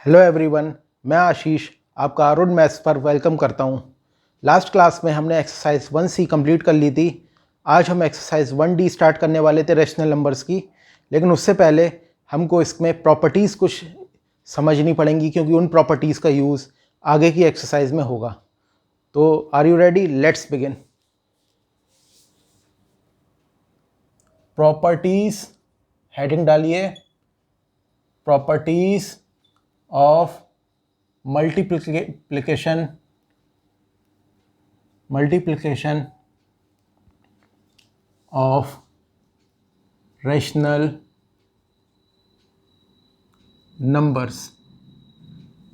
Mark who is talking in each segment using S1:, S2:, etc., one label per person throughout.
S1: Hello everyone, मैं आशीष आपका Arun maths पर वेलकम करता हूं। लास्ट क्लास में हमने एक्सरसाइज 1C कंप्लीट कर ली थी। आज हम एक्सरसाइज 1D स्टार्ट करने वाले थे रेशनल नंबर्स की, लेकिन उससे पहले हमको इसमें प्रॉपर्टीज़ कुछ समझनी पड़ेंगी क्योंकि उन प्रॉपर्टीज़ का यूज़ आगे की एक्सरसाइज में होगा। तो are you ready? Let's begin. Properties heading डालिए, properties of multiplication of rational numbers।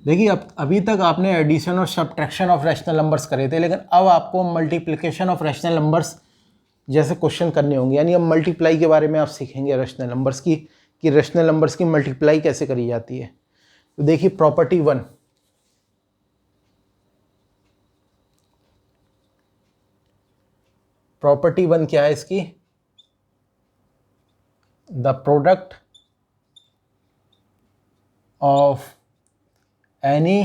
S1: देखिए अभी तक आपने एडिशन और सब्ट्रैक्शन ऑफ रैशनल नंबर्स करे थे, लेकिन अब आपको मल्टीप्लिकेशन ऑफ रैशनल नंबर्स जैसे क्वेश्चन करने होंगे। यानी अब मल्टीप्लाई के बारे में आप सीखेंगे रैशनल नंबर्स की, कि रैशनल नंबर्स की मल्टीप्लाई कैसे करी जाती है। तो देखिए प्रॉपर्टी 1, प्रॉपर्टी 1 क्या है इसकी? The product of any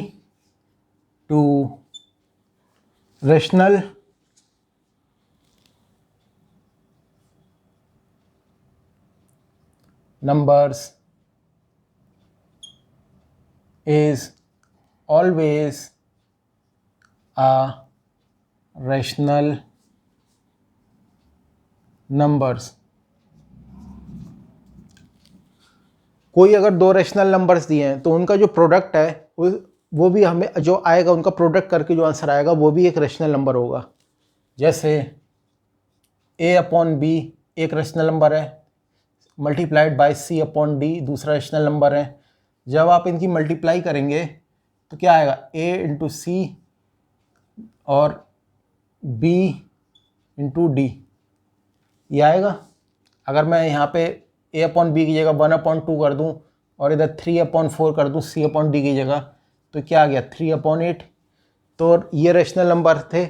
S1: two rational numbers is always a rational numbers। कोई अगर दो रैशनल नंबर्स दिए हैं तो उनका जो प्रोडक्ट है वो भी हमें जो आएगा, उनका प्रोडक्ट करके जो आंसर आएगा वो भी एक रैशनल नंबर होगा। जैसे a/b एक रैशनल नंबर है, मल्टीप्लाइड बाय c/d दूसरा रैशनल नंबर है। जब आप इनकी मल्टीप्लाई करेंगे तो क्या आएगा? a इंटू सी और b इंटू डी, ये आएगा। अगर मैं यहाँ पे a/b की जगह 1/2 कर दूँ और इधर 3/4 कर दूँ c/d की जगह, तो क्या आ गया? 3/8। तो ये रैशनल नंबर थे।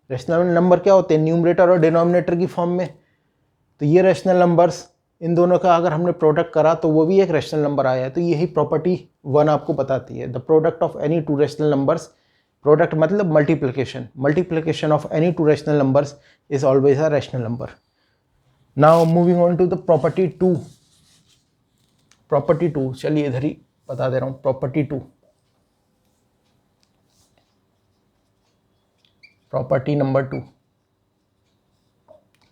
S1: रैशनल नंबर क्या होते हैं? न्यूमरेटर और डिनोमिनेटर की फॉर्म में। तो ये रैशनल नंबर्स, इन दोनों का अगर हमने प्रोडक्ट करा तो वो भी एक रैशनल नंबर आया है। तो यही प्रॉपर्टी 1 आपको बताती है। The product of any two rational numbers, product मतलब multiplication of any two rational numbers is always a rational number. Now moving on to the property 2। Property 2, चलिए इधर ही बता दे रहा हूँ। Property 2, property number 2,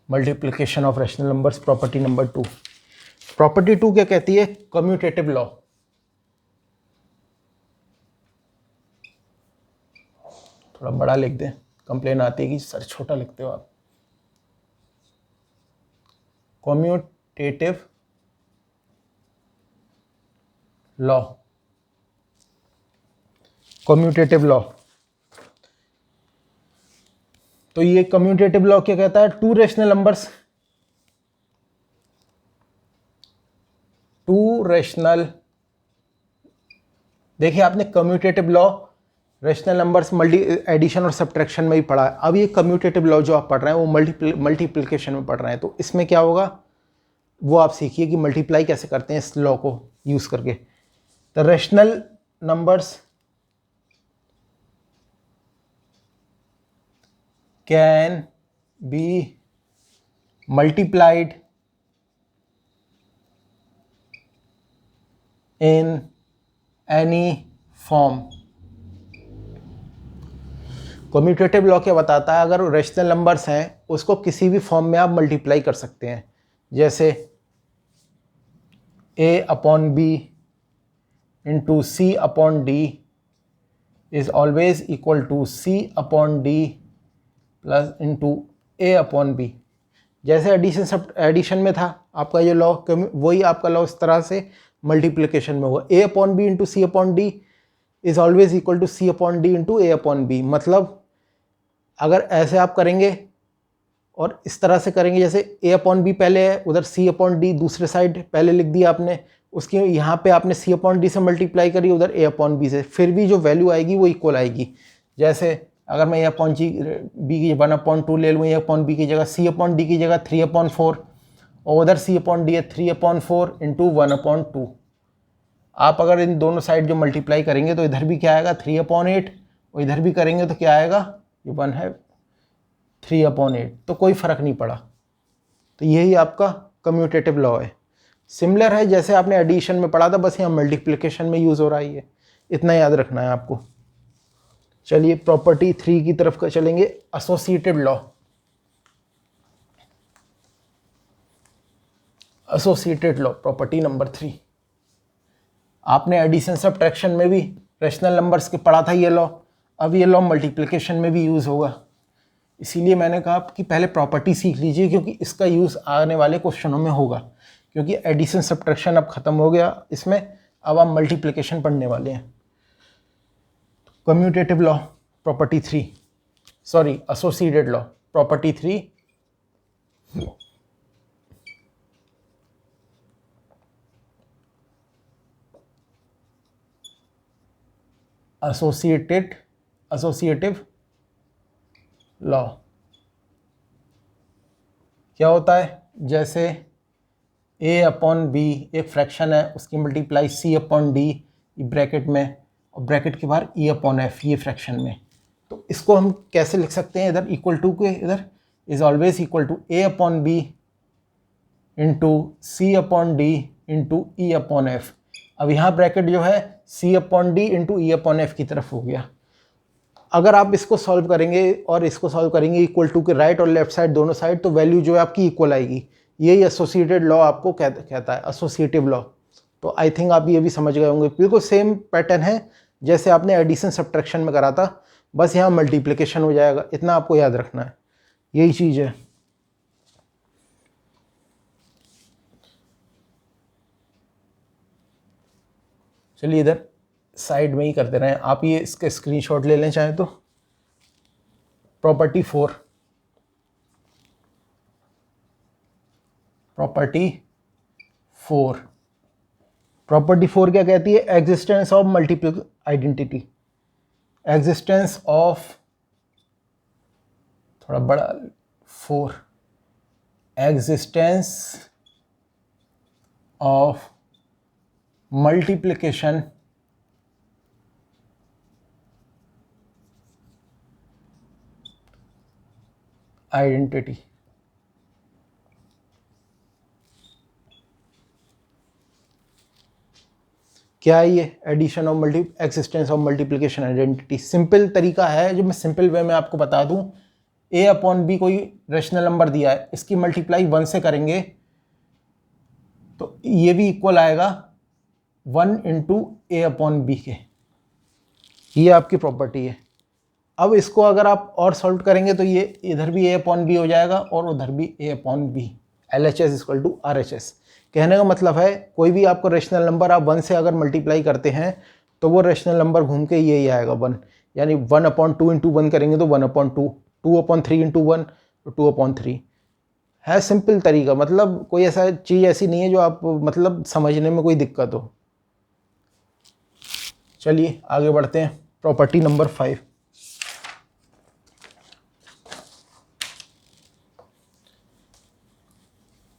S1: multiplication of rational numbers, property number 2। Property 2 क्या कहती है? Commutative law. थोड़ा बड़ा लिख दें, कंप्लेन आती है कि सर छोटा लिखते हो आप। Commutative law, commutative law. तो ये कम्यूटेटिव लॉ क्या कहता है? Two rational numbers, two rational, देखिए आपने commutative law rational numbers addition और सब्ट्रैक्शन में ही पढ़ा है। अब ये कम्यूटेटिव लॉ जो आप पढ़ रहे हैं वो मल्टीप्लिकेशन में पढ़ रहे हैं। तो इसमें क्या होगा वो आप सीखिए कि मल्टीप्लाई कैसे करते हैं इस लॉ को यूज करके। The rational numbers can be multiplied in any form. Commutative law क्या बताता है? अगर रैशनल नंबर्स हैं उसको किसी भी फॉर्म में आप मल्टीप्लाई कर सकते हैं। जैसे a/b into c/d is always equal to c/d plus into a/b। जैसे एडिशन में था आपका ये लॉ, वही आपका लॉ इस तरह से मल्टीप्लिकेशन में होगा। a/b into c/d is always equal to c/d into a/b। मतलब अगर ऐसे आप करेंगे और इस तरह से करेंगे, जैसे a/b पहले है, उधर c/d दूसरे साइड पहले लिख दिया आपने, उसकी यहाँ पे आपने c/d से मल्टीप्लाई करी, उधर a/b से, फिर भी जो वैल्यू आएगी वो इक्वल आएगी। जैसे अगर मैं a/b की 1/2 ले लूँ, a/b की जगह c/d की जगह 3/4 और उधर c/d है 3/4 इंटू 1/2। आप अगर इन दोनों साइड जो मल्टीप्लाई करेंगे तो इधर भी क्या आएगा 3/8 और इधर भी करेंगे तो क्या आएगा, ये 1 है 3/8, तो कोई फ़र्क नहीं पड़ा। तो यही आपका कम्यूटेटिव लॉ है। सिमिलर है जैसे आपने एडिशन में पढ़ा था, बस यहाँ मल्टीप्लिकेशन में यूज़ हो रहा है, इतना याद रखना है आपको। चलिए प्रॉपर्टी 3 की तरफ का चलेंगे, associated law. Associated law property number 3। आपने एडिशन सब्ट्रैक्शन में भी रैशनल नंबर्स के पढ़ा था ये लॉ, अब ये लॉ मल्टीप्लिकेशन में भी यूज़ होगा। इसीलिए मैंने कहा कि पहले प्रॉपर्टी सीख लीजिए, क्योंकि इसका यूज़ आने वाले क्वेश्चनों में होगा। क्योंकि एडिशन सब्ट्रैक्शन अब ख़त्म हो गया इसमें, अब आप मल्टीप्लिकेशन पढ़ने वाले हैं। Commutative law property 3, sorry associated law property 3। Associative law क्या होता है, जैसे a/b एक फ्रैक्शन है, उसकी मल्टीप्लाई c/d ब्रैकेट में और ब्रैकेट के बाहर e/f ये फ्रैक्शन में। तो इसको हम कैसे लिख सकते हैं, इधर इक्वल टू के इधर is always equal to a/b into c/d into e/f। अब यहाँ ब्रैकेट जो है c/d इंटू e/f की तरफ हो गया। अगर आप इसको सॉल्व करेंगे और इसको सॉल्व करेंगे इक्वल टू के राइट और लेफ्ट साइड दोनों साइड, तो वैल्यू जो है आपकी इक्वल आएगी। यही एसोसिएटेड लॉ आपको कहता है, एसोसिएटिव लॉ। तो आई थिंक आप ये भी समझ गए होंगे। बिल्कुल सेम पैटर्न है जैसे आपने एडिशन सब्ट्रैक्शन में करा था, बस यहाँ मल्टीप्लिकेशन हो जाएगा, इतना आपको याद रखना है, यही चीज़ है। चलिए इधर साइड में ही करते रहें, आप ये इसके स्क्रीनशॉट ले लें चाहे तो। प्रॉपर्टी 4, प्रॉपर्टी 4 क्या कहती है, existence of multiple identity. Existence of, थोड़ा बड़ा 4, एग्जिस्टेंस ऑफ मल्टीप्लिकेशन आइडेंटिटी। क्या है ये addition of existence of multiplication identity? Simple तरीका है जो मैं सिंपल वे में आपको बता दूं। a/b कोई रैशनल नंबर दिया है, इसकी मल्टीप्लाई 1 से करेंगे तो ये भी इक्वल आएगा 1 इंटू a/b के। ये आपकी प्रॉपर्टी है। अब इसको अगर आप और सॉल्व करेंगे तो ये इधर भी a/b हो जाएगा और उधर भी a/b। LHS equal to RHS। कहने का मतलब है कोई भी आपको रैशनल नंबर आप 1 से अगर मल्टीप्लाई करते हैं तो वो रैशनल नंबर घूम के ये ही आएगा 1। यानी 1/2 इंटू 1 करेंगे तो 1/2, 2/3 इंटू 1 तो 2/3 है। सिंपल तरीका, मतलब कोई ऐसा चीज़ ऐसी नहीं है जो आप मतलब समझने में कोई दिक्कत हो। चलिए आगे बढ़ते हैं। Property number 5,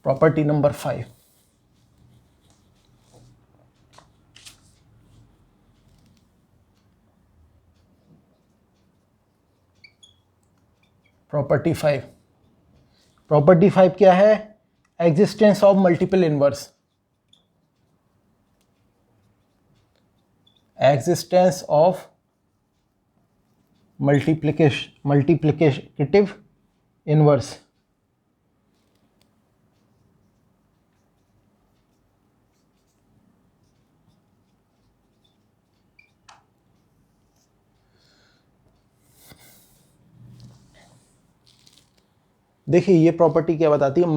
S1: property number 5। Property 5, property 5 क्या है, existence of multiple inverse. Existence of multiplicative inverse. देखिए ये प्रॉपर्टी क्या बताती है,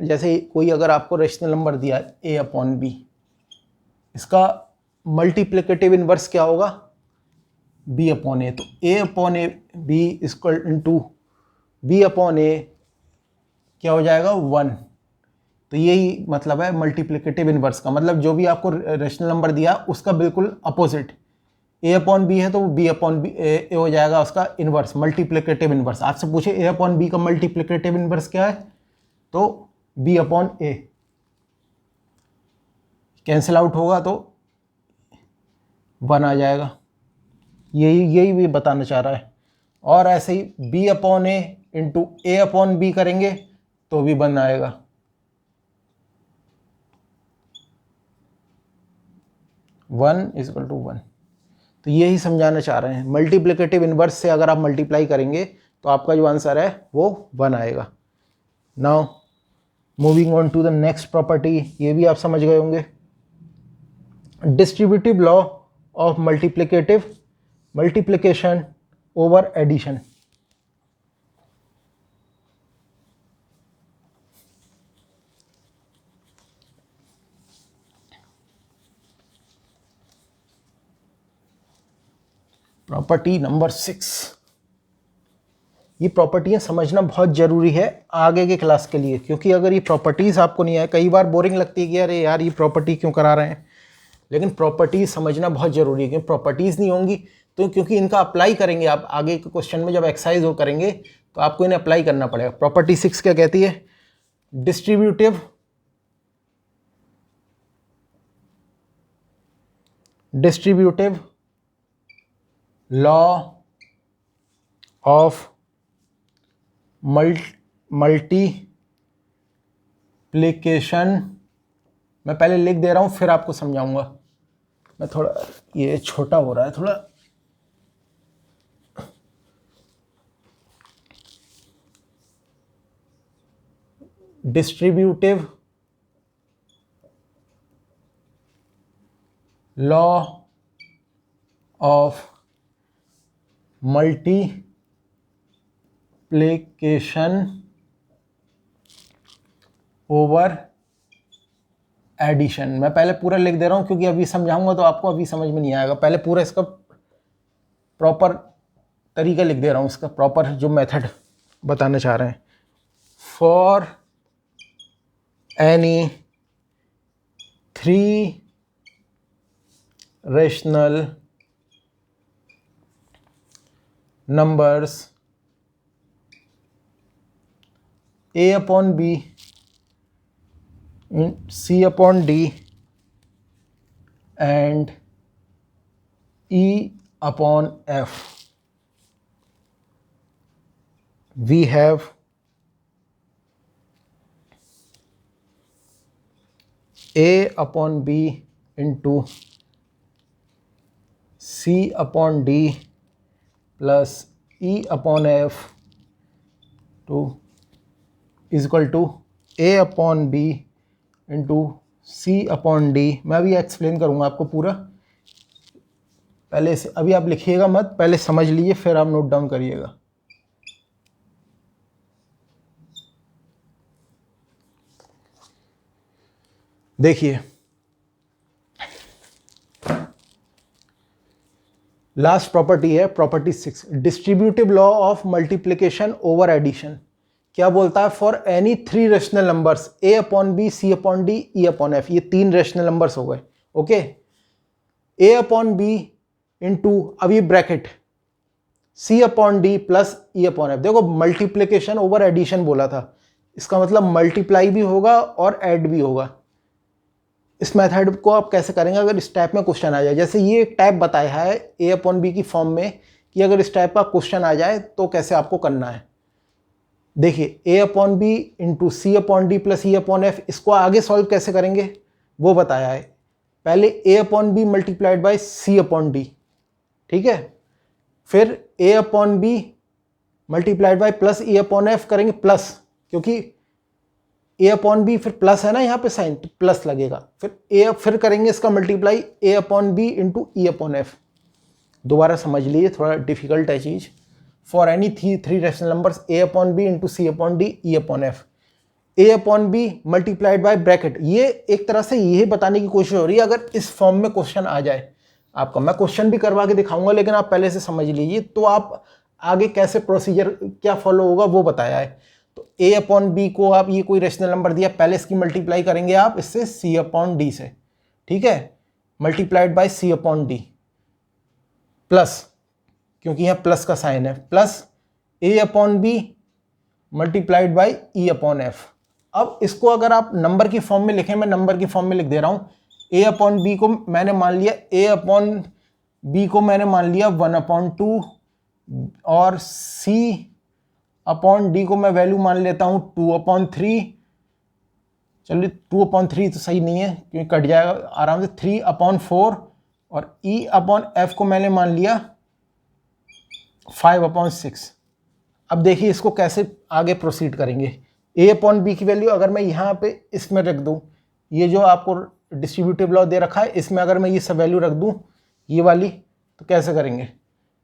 S1: जैसे कोई अगर आपको रैशनल नंबर दिया है a/b, इसका मल्टीप्लिकेटिव इनवर्स क्या होगा b/a। तो a/b इक्वल इंटू b/a क्या हो जाएगा 1। तो यही मतलब है मल्टीप्लिकेटिव इनवर्स का, मतलब जो भी आपको रैशनल नंबर दिया उसका बिल्कुल अपोजिट। a/b है तो वो b/a हो जाएगा उसका इनवर्स, मल्टीप्लिकेटिव इनवर्स। आपसे पूछे a/b का मल्टीप्लिकेटिव इनवर्स क्या है तो b/a। कैंसिल आउट होगा तो 1 आ जाएगा। यही भी बताना चाह रहा है। और ऐसे ही b upon a into a upon b करेंगे तो भी 1 आएगा। One equal to 1। तो यही समझाना चाह रहे हैं। मल्टीप्लिकेटिव इनवर्स से अगर आप मल्टीप्लाई करेंगे तो आपका जो आंसर है वो 1 आएगा। Now moving on to the next property, ये भी आप समझ गए होंगे। Distributive law of multiplication over addition. Property number 6। ये प्रॉपर्टियां समझना बहुत ज़रूरी है आगे के क्लास के लिए, क्योंकि अगर ये प्रॉपर्टीज़ आपको नहीं आए, कई बार बोरिंग लगती है कि अरे यार ये प्रॉपर्टी क्यों करा रहे हैं, लेकिन प्रॉपर्टीज समझना बहुत ज़रूरी है। क्योंकि प्रॉपर्टीज़ नहीं होंगी तो क्योंकि इनका अप्लाई करेंगे आप आगे के क्वेश्चन में, जब एक्सरसाइज हो करेंगे तो आपको इन्हें अप्लाई करना पड़ेगा। प्रॉपर्टी 6 क्या कहती है? Distributive law of multiplication. मैं पहले लिख दे रहा हूं फिर आपको समझाऊंगा। मैं थोड़ा, ये छोटा हो रहा है थोड़ा। Distributive law of multiplication over addition. मैं पहले पूरा लिख दे रहा हूं क्योंकि अभी समझाऊंगा तो आपको अभी समझ में नहीं आएगा। पहले पूरा इसका प्रॉपर तरीका लिख दे रहा हूं, इसका प्रॉपर जो मेथड बताना चाह रहे हैं। For any 3 rational numbers a upon b c upon d and e upon f, we have a upon b into c upon d plus e upon f to is equal to a upon b into c upon d. मैं अभी explain करूँगा आपको पूरा, पहले से अभी आप लिखिएगा मत, पहले समझ लीजिए फिर आप नोट डाउन करिएगा। देखिए लास्ट प्रॉपर्टी है property 6, distributive law of multiplication over addition. क्या बोलता है? For any 3 rational numbers a upon b c upon d e upon f. ये 3 रेशनल नंबर्स हो गए। Okay, a upon b into, अब ये bracket, c upon d plus e upon f. देखो multiplication over addition बोला था, इसका मतलब मल्टीप्लाई भी होगा और ऐड भी होगा। इस मेथड को आप कैसे करेंगे अगर इस टाइप में क्वेश्चन आ जाए? जैसे ये एक टाइप बताया है ए अपॉन बी की फॉर्म में कि अगर इस टाइप का क्वेश्चन आ जाए तो कैसे आपको करना है। देखिए a upon b into c upon d plus e upon f, इसको आगे सॉल्व कैसे करेंगे वो बताया है। पहले a upon b multiplied by c upon d, ठीक है, फिर a upon b multiplied by plus e upon f करेंगे, प्लस, क्योंकि ए अपॉन बी फिर प्लस है ना यहाँ पे साइन, तो प्लस लगेगा। फिर करेंगे इसका multiply a upon b into e upon f. दोबारा समझ लीजिए, थोड़ा डिफिकल्ट है चीज़। For any 3 rational numbers a upon b into c upon d e upon f, a upon b multiplied by bracket. ये एक तरह से यही बताने की कोशिश हो रही है अगर इस फॉर्म में क्वेश्चन आ जाए आपका। मैं क्वेश्चन भी करवा के दिखाऊंगा, लेकिन आप पहले से समझ लीजिए तो आप आगे कैसे प्रोसीजर क्या फॉलो होगा वो बताया है। तो ए अपॉन बी को आप, ये कोई रेशनल नंबर दिया, पहले इसकी मल्टीप्लाई करेंगे आप इससे सी अपॉन डी से, ठीक है, multiplied by c upon d plus, क्योंकि यहाँ प्लस का साइन है, plus a upon b multiplied by e upon f. अब इसको अगर आप नंबर की फॉर्म में लिखें, मैं नंबर की फॉर्म में लिख दे रहा हूँ, ए अपॉन बी को मैंने मान लिया, ए अपॉन बी को मैंने मान लिया 1/2 और सी अपॉन डी को मैं वैल्यू मान लेता हूँ 2/3। चलिए 2/3 तो सही नहीं है क्योंकि कट जाएगा आराम से, 3/4 और ई अपॉन एफ को मैंने मान लिया 5/6। अब देखिए इसको कैसे आगे प्रोसीड करेंगे। ए अपॉन बी की वैल्यू अगर मैं यहाँ पे इसमें रख दूँ, ये जो आपको डिस्ट्रीब्यूटिव लॉ दे रखा है इसमें अगर मैं ये सब वैल्यू रख दूँ ये वाली, तो कैसे करेंगे।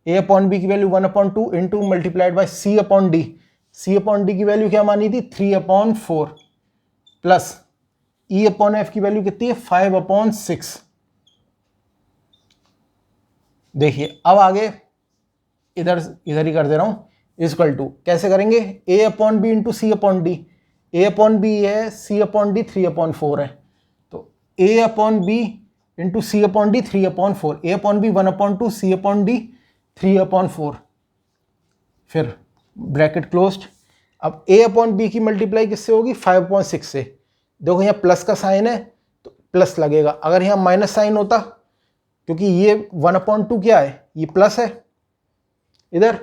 S1: ए अपॉन बी की value 1/2 into multiplied by c upon d. C upon d की वैल्यू क्या मानी थी 3/4 प्लस ई अपॉन एफ की वैल्यू कितनी है 5/6। देखिए अब आगे इधर ही कर दे रहा हूँ, इक्वल टू कैसे करेंगे, a upon b into c upon D. A upon B है, सी अपॉन डी 3/4 है, तो ए upon b into c upon D 3/4, ए अपॉन बी 1/2, सी अपॉन डी 3/4, फिर ब्रैकेट क्लोज्ड। अब ए अपॉन बी की मल्टीप्लाई किससे होगी 5/6 से। देखो यहाँ प्लस का साइन है तो प्लस लगेगा, अगर यहाँ माइनस साइन होता, क्योंकि ये 1/2 क्या है, ये प्लस है इधर,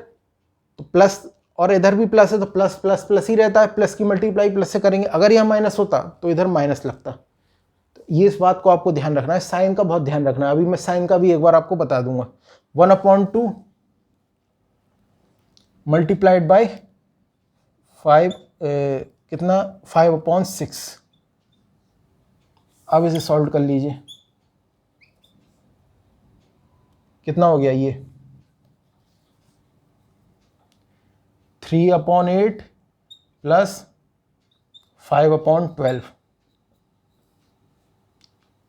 S1: तो प्लस और इधर भी प्लस है तो प्लस प्लस प्लस ही रहता है, प्लस की मल्टीप्लाई प्लस से करेंगे। अगर यहाँ माइनस होता तो इधर माइनस लगता। तो ये इस बात को आपको ध्यान रखना है, साइन का बहुत ध्यान रखना है। अभी मैं साइन का भी एक बार आपको बता दूंगा। 1/2 मल्टीप्लाइड बाई 5 कितना 5/6। अब इसे सॉल्व कर लीजिए, कितना हो गया ये 3/8 प्लस 5/12।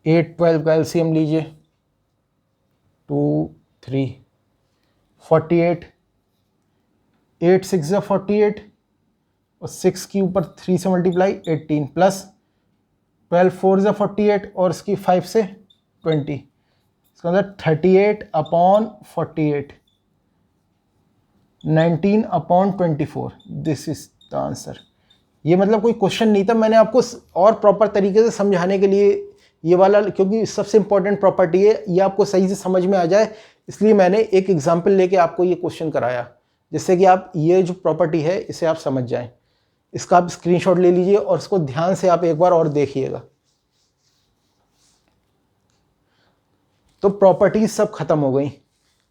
S1: 8 12 का एलसीएम लीजिए 2 3 48, 8 6 या 48 और 6 के ऊपर 3 से मल्टीप्लाई 18 प्लस 12 4 या 48 और इसकी 5 से 20, इसका मतलब 38/48, 19/24। This is the answer. ये मतलब कोई क्वेश्चन नहीं था, मैंने आपको और प्रॉपर तरीके से समझाने के लिए ये वाला, क्योंकि सबसे इंपॉर्टेंट प्रॉपर्टी है, ये आपको सही से समझ में आ जाए, इसलिए मैंने एक एग्जाम्पल लेके आपको ये क्वेश्चन कराया, जिससे कि आप ये जो प्रॉपर्टी है इसे आप समझ जाएं। इसका आप स्क्रीनशॉट ले लीजिए और इसको ध्यान से आप एक बार और देखिएगा। तो प्रॉपर्टीज सब खत्म हो गई,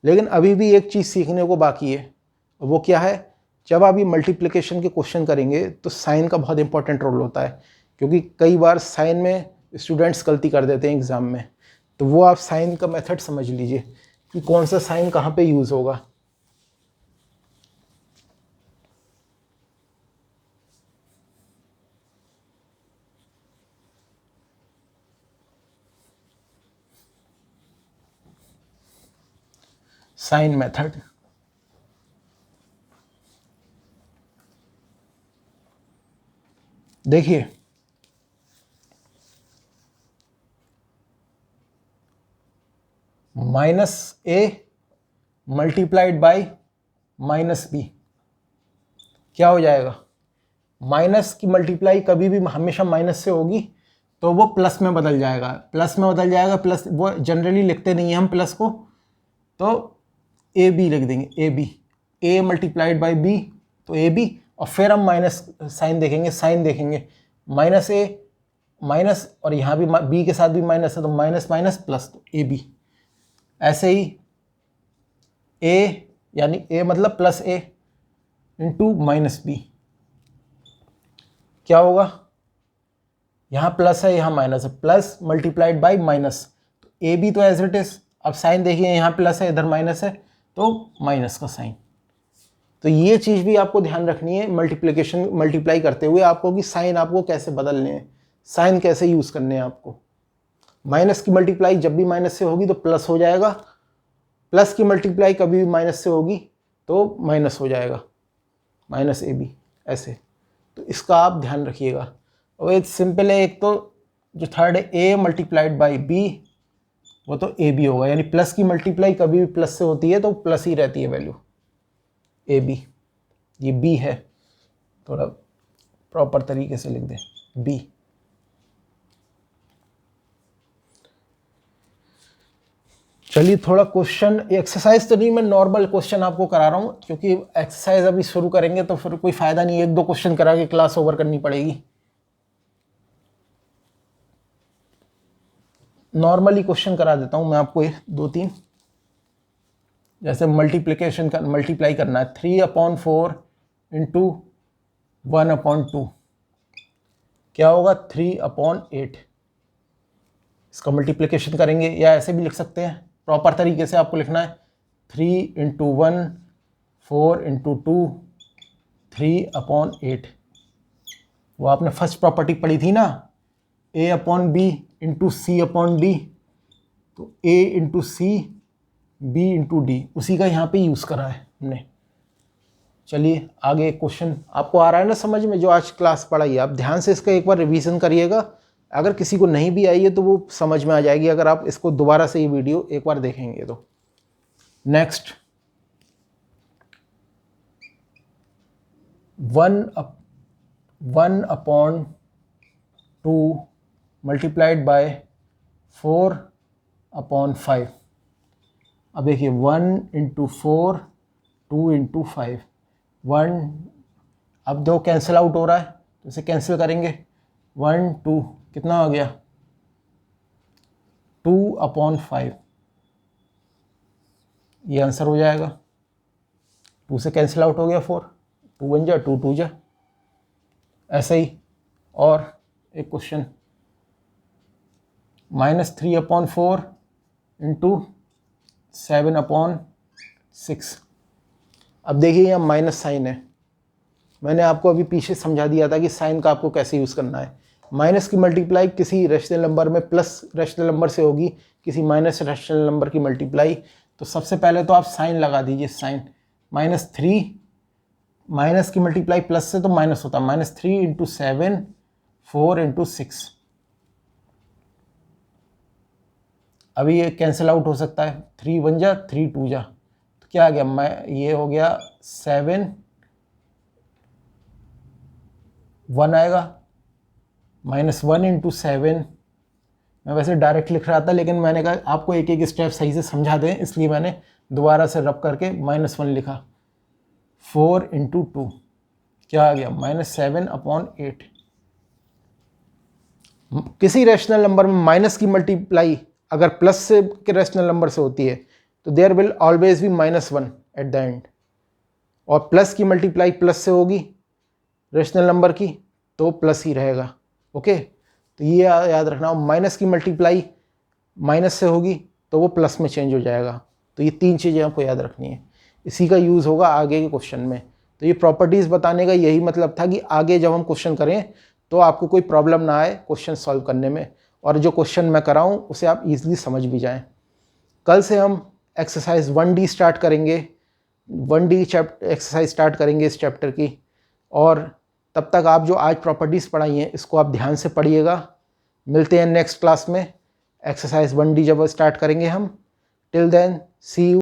S1: लेकिन अभी भी एक चीज़ सीखने को बाकी है। वो क्या है, जब आप ये मल्टीप्लिकेशन के क्वेश्चन करेंगे तो साइन का बहुत इंपॉर्टेंट रोल होता है, क्योंकि कई बार साइन में स्टूडेंट्स गलती कर देते हैं एग्ज़ाम में। तो वो आप साइन का मेथड समझ लीजिए कि कौन सा साइन कहाँ पे यूज़ होगा। साइन मेथड, देखिए -a मल्टीप्लाइड बाई -b क्या हो जाएगा। माइनस की मल्टीप्लाई कभी भी हमेशा माइनस से होगी, तो वो प्लस में बदल जाएगा, प्लस में बदल जाएगा। प्लस वो जनरली लिखते नहीं हैं हम प्लस को, तो ए बी लिख देंगे, a b, a multiplied by b तो ए बी, और फिर हम माइनस साइन देखेंगे, साइन देखेंगे माइनस ए माइनस, और यहाँ भी बी के साथ भी माइनस है तो माइनस माइनस प्लस, तो ए बी। ऐसे ही ए यानी ए मतलब प्लस ए इंटू माइनस बी क्या होगा, यहाँ प्लस है यहाँ माइनस है, प्लस मल्टीप्लाइड बाई माइनस, तो ए बी तो एज इट इज। अब साइन देखिए, यहाँ प्लस है इधर माइनस है तो माइनस का साइन। तो ये चीज़ भी आपको ध्यान रखनी है मल्टीप्लिकेशन मल्टीप्लाई करते हुए आपको, कि साइन आपको कैसे बदलने हैं, साइन कैसे यूज़ करने हैं आपको। माइनस की मल्टीप्लाई जब भी माइनस से होगी तो प्लस हो जाएगा, प्लस की मल्टीप्लाई कभी भी माइनस से होगी तो माइनस हो जाएगा, माइनस ए बी ऐसे। तो इसका आप ध्यान रखिएगा। और एक सिंपल है, एक तो जो थर्ड है ए मल्टीप्लाइड बाई बी, वो तो ए बी होगा, यानी प्लस की मल्टीप्लाई कभी भी प्लस से होती है तो प्लस ही रहती है वैल्यू, ए बी। ये बी है, थोड़ा प्रॉपर तरीके से लिख दें बी। चलिए थोड़ा क्वेश्चन, एक्सरसाइज तो नहीं, मैं नॉर्मल क्वेश्चन आपको करा रहा हूँ, क्योंकि एक्सरसाइज अभी शुरू करेंगे तो फिर कोई फ़ायदा नहीं, 1-2 क्वेश्चन करा के क्लास ओवर करनी पड़ेगी। नॉर्मली क्वेश्चन करा देता हूँ मैं आपको 2-3। जैसे मल्टीप्लिकेशन का, मल्टीप्लाई करना है 3/4 इंटू 1/2, क्या होगा 3/8। इसका मल्टीप्लिकेशन करेंगे, या ऐसे भी लिख सकते हैं, प्रॉपर तरीके से आपको लिखना है 3 × 1 4 × 2 3/8। वो आपने फर्स्ट प्रॉपर्टी पढ़ी थी ना, A/B इंटू C/D, तो A into C B into D, उसी का यहाँ पे यूज़ करा है हमने। चलिए आगे क्वेश्चन आपको आ रहा है ना समझ में, जो आज क्लास पढ़ाई है, आप ध्यान से इसका एक बार रिवीजन करिएगा। अगर किसी को नहीं भी आई है तो वो समझ में आ जाएगी अगर आप इसको दोबारा से ये वीडियो एक बार देखेंगे तो। Next, 1/2 multiplied by 4/5। अब देखिए 1 × 4 2 × 5 1, अब दो कैंसिल आउट हो रहा है तो इसे कैंसिल करेंगे, 1 2 कितना हो गया 2/5, ये आंसर हो जाएगा। 2 से कैंसिल आउट हो गया 4, 2 बन जा 2 2 जा। ऐसे ही और एक क्वेश्चन, -3/4 इंटू 7/6। अब देखिए यहाँ माइनस साइन है, मैंने आपको अभी पीछे समझा दिया था कि साइन का आपको कैसे यूज़ करना है। माइनस की मल्टीप्लाई किसी रेशनल नंबर में प्लस रेशनल नंबर से होगी, किसी माइनस रेशनल नंबर की मल्टीप्लाई। तो सबसे पहले तो आप साइन लगा दीजिए, साइन -3, माइनस की मल्टीप्लाई प्लस से तो माइनस होता है, -3 × 7 4 × 6। अभी ये कैंसिल आउट हो सकता है, 3 1 जा 3 2 जा, तो क्या आ गया, ये हो गया 7 1 आएगा, -1 × 7। मैं वैसे डायरेक्ट लिख रहा था लेकिन मैंने कहा आपको एक एक स्टेप सही से समझा दें, इसलिए मैंने दोबारा से रब करके -1 लिखा। 4 × 2 क्या आ गया -7/8। किसी रेशनल नंबर में माइनस की मल्टीप्लाई अगर प्लस से के रेशनल नंबर से होती है तो there will always be -1 at the end, और प्लस की मल्टीप्लाई प्लस से होगी रेशनल नंबर की तो प्लस ही रहेगा। ओके, तो ये याद रखना, माइनस की मल्टीप्लाई माइनस से होगी तो वो प्लस में चेंज हो जाएगा। तो ये 3 चीज़ें आपको याद रखनी है, इसी का यूज़ होगा आगे के क्वेश्चन में। तो ये प्रॉपर्टीज़ बताने का यही मतलब था कि आगे जब हम क्वेश्चन करें तो आपको कोई प्रॉब्लम ना आए क्वेश्चन सॉल्व करने में, और जो क्वेश्चन मैं कराऊँ उसे आप ईजिली समझ भी जाएँ। कल से हम एक्सरसाइज 1D स्टार्ट करेंगे, 1D एक्सरसाइज स्टार्ट करेंगे इस चैप्टर की। और तब तक आप जो आज प्रॉपर्टीज़ पढ़ाई हैं इसको आप ध्यान से पढ़िएगा। मिलते हैं नेक्स्ट क्लास में, एक्सरसाइज 1D जब स्टार्ट करेंगे हम। Till then see you.